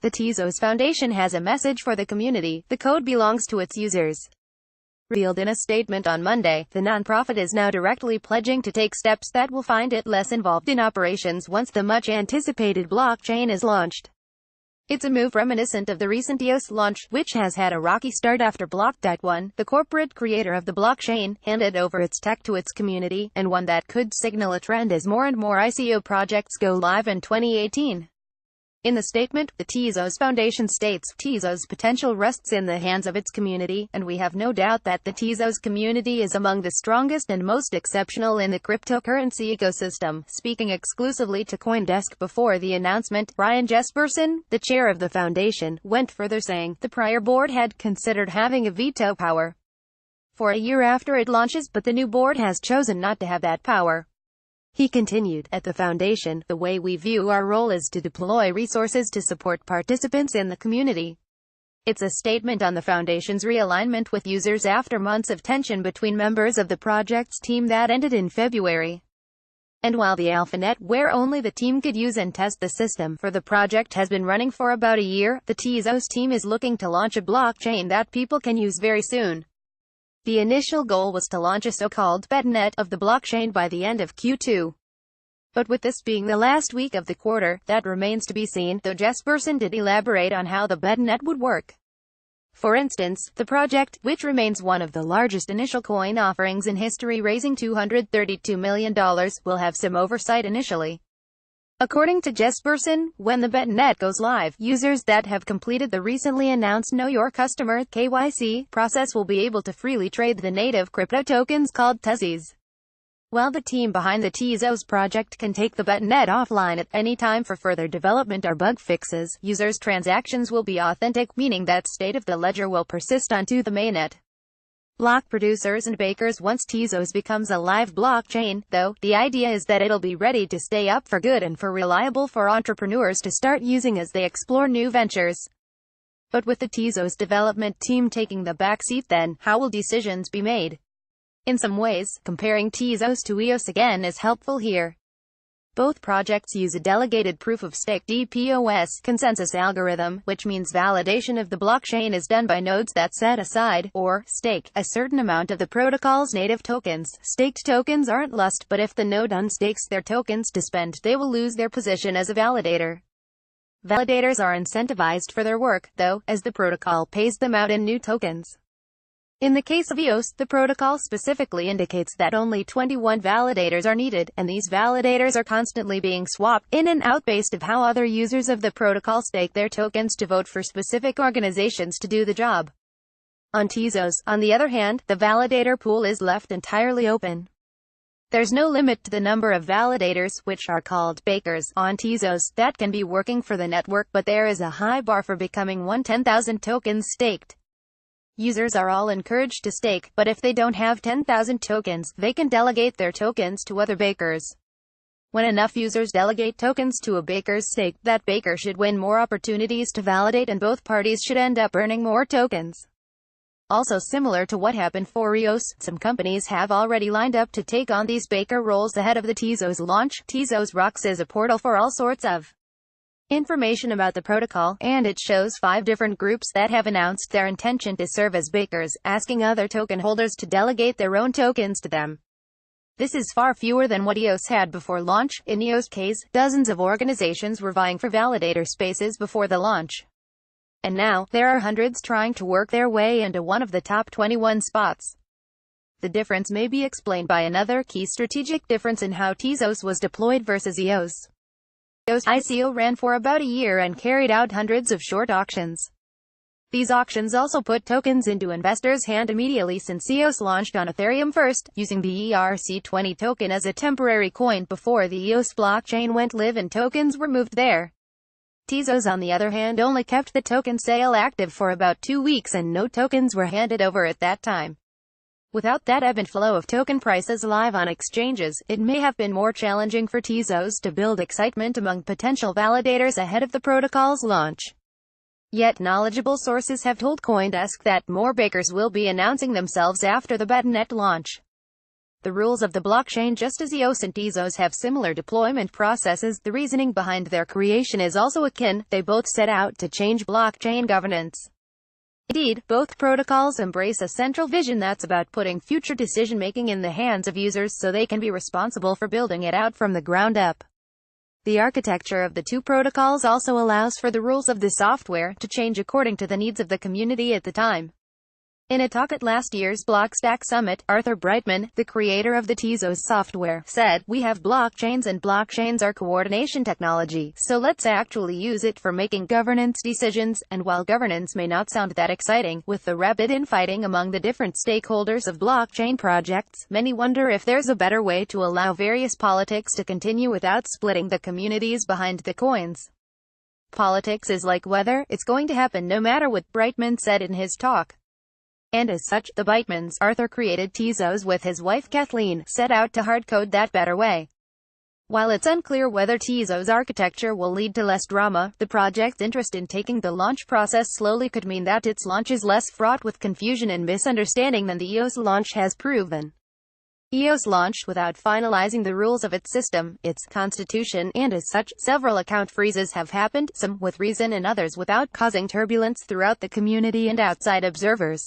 The Tezos Foundation has a message for the community. The code belongs to its users. Revealed in a statement on Monday, the nonprofit is now directly pledging to take steps that will find it less involved in operations once the much-anticipated blockchain is launched. It's a move reminiscent of the recent EOS launch, which has had a rocky start after Block.1, the corporate creator of the blockchain, handed over its tech to its community, and one that could signal a trend as more and more ICO projects go live in 2018. In the statement, the Tezos Foundation states, Tezos' potential rests in the hands of its community, and we have no doubt that the Tezos community is among the strongest and most exceptional in the cryptocurrency ecosystem. Speaking exclusively to CoinDesk before the announcement, Brian Jesperson, the chair of the foundation, went further saying, the prior board had considered having a veto power for a year after it launches, but the new board has chosen not to have that power. He continued, at the foundation, the way we view our role is to deploy resources to support participants in the community. It's a statement on the foundation's realignment with users after months of tension between members of the project's team that ended in February. And while the AlphaNet, where only the team could use and test the system for the project, has been running for about a year, the Tezos team is looking to launch a blockchain that people can use very soon. The initial goal was to launch a so-called betanet of the blockchain by the end of Q2. But with this being the last week of the quarter, that remains to be seen, though Jesperson did elaborate on how the betanet would work. For instance, the project, which remains one of the largest initial coin offerings in history, raising $232 million, will have some oversight initially. According to Jesperson, when the betanet goes live, users that have completed the recently announced Know Your Customer (KYC) process will be able to freely trade the native crypto tokens called Tezos. While the team behind the Tezos project can take the betanet offline at any time for further development or bug fixes, users' transactions will be authentic, meaning that state of the ledger will persist onto the mainnet. Block producers and bakers once Tezos becomes a live blockchain, though, the idea is that it'll be ready to stay up for good and for reliable for entrepreneurs to start using as they explore new ventures. But with the Tezos development team taking the backseat, then, how will decisions be made? In some ways, comparing Tezos to EOS again is helpful here. Both projects use a delegated proof-of-stake (DPoS) consensus algorithm, which means validation of the blockchain is done by nodes that set aside, or stake, a certain amount of the protocol's native tokens. Staked tokens aren't lost, but if the node unstakes their tokens to spend, they will lose their position as a validator. Validators are incentivized for their work, though, as the protocol pays them out in new tokens. In the case of EOS, the protocol specifically indicates that only 21 validators are needed, and these validators are constantly being swapped in and out based on how other users of the protocol stake their tokens to vote for specific organizations to do the job. On Tezos, on the other hand, the validator pool is left entirely open. There's no limit to the number of validators, which are called bakers, on Tezos, that can be working for the network, but there is a high bar for becoming 10,000 tokens staked. Users are all encouraged to stake, but if they don't have 10,000 tokens, they can delegate their tokens to other bakers. When enough users delegate tokens to a baker's stake, that baker should win more opportunities to validate and both parties should end up earning more tokens. Also similar to what happened for EOS, some companies have already lined up to take on these baker roles ahead of the Tezos launch. Tezos Rocks is a portal for all sorts of information about the protocol, and it shows 5 different groups that have announced their intention to serve as bakers, asking other token holders to delegate their own tokens to them. This is far fewer than what EOS had before launch. In EOS' case, dozens of organizations were vying for validator spaces before the launch. And now, there are hundreds trying to work their way into one of the top 21 spots. The difference may be explained by another key strategic difference in how Tezos was deployed versus EOS. EOS ICO ran for about a year and carried out hundreds of short auctions. These auctions also put tokens into investors' hand immediately since EOS launched on Ethereum first, using the ERC20 token as a temporary coin before the EOS blockchain went live and tokens were moved there. Tezos, on the other hand, only kept the token sale active for about 2 weeks and no tokens were handed over at that time. Without that ebb and flow of token prices live on exchanges, it may have been more challenging for Tezos to build excitement among potential validators ahead of the protocol's launch. Yet knowledgeable sources have told CoinDesk that more bakers will be announcing themselves after the betanet launch. the rules of the blockchain. Just as EOS and Tezos have similar deployment processes, the reasoning behind their creation is also akin. They both set out to change blockchain governance. Indeed, both protocols embrace a central vision that's about putting future decision-making in the hands of users so they can be responsible for building it out from the ground up. The architecture of the two protocols also allows for the rules of the software to change according to the needs of the community at the time. In a talk at last year's Blockstack Summit, Arthur Brightman, the creator of the Tezos software, said, "We have blockchains and blockchains are coordination technology, so let's actually use it for making governance decisions." And while governance may not sound that exciting, with the rapid infighting among the different stakeholders of blockchain projects, many wonder if there's a better way to allow various politics to continue without splitting the communities behind the coins. Politics is like weather, it's going to happen no matter what, Brightman said in his talk. And as such, the Brightmans, Arthur created Tezos with his wife Kathleen, set out to hardcode that better way. While it's unclear whether Tezos architecture will lead to less drama, the project's interest in taking the launch process slowly could mean that its launch is less fraught with confusion and misunderstanding than the EOS launch has proven. EOS launched without finalizing the rules of its system, its constitution, and as such, several account freezes have happened, some with reason and others without, causing turbulence throughout the community and outside observers.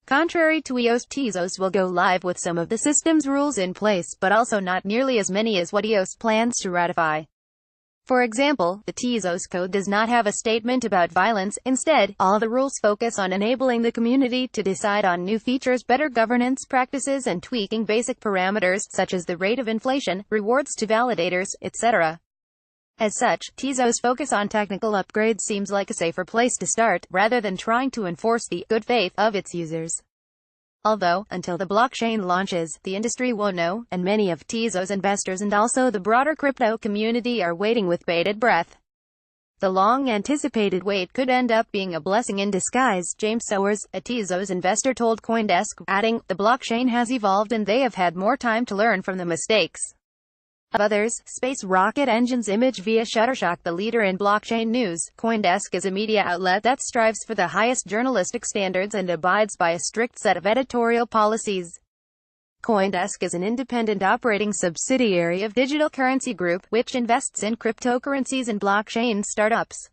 Contrary to EOS, Tezos will go live with some of the system's rules in place, but also not nearly as many as what EOS plans to ratify. For example, the Tezos code does not have a statement about violence. Instead, all the rules focus on enabling the community to decide on new features, better governance practices, and tweaking basic parameters, such as the rate of inflation, rewards to validators, etc. As such, Tezos' focus on technical upgrades seems like a safer place to start, rather than trying to enforce the good faith of its users. Although, until the blockchain launches, the industry won't know, and many of Tezos investors and also the broader crypto community are waiting with bated breath. The long-anticipated wait could end up being a blessing in disguise, James Sowers, a Tezos investor told CoinDesk, adding, "The blockchain has evolved and they have had more time to learn from the mistakes of others." Space rocket engines image via Shutterstock. The leader in blockchain news, CoinDesk is a media outlet that strives for the highest journalistic standards and abides by a strict set of editorial policies. CoinDesk is an independent operating subsidiary of Digital Currency Group, which invests in cryptocurrencies and blockchain startups.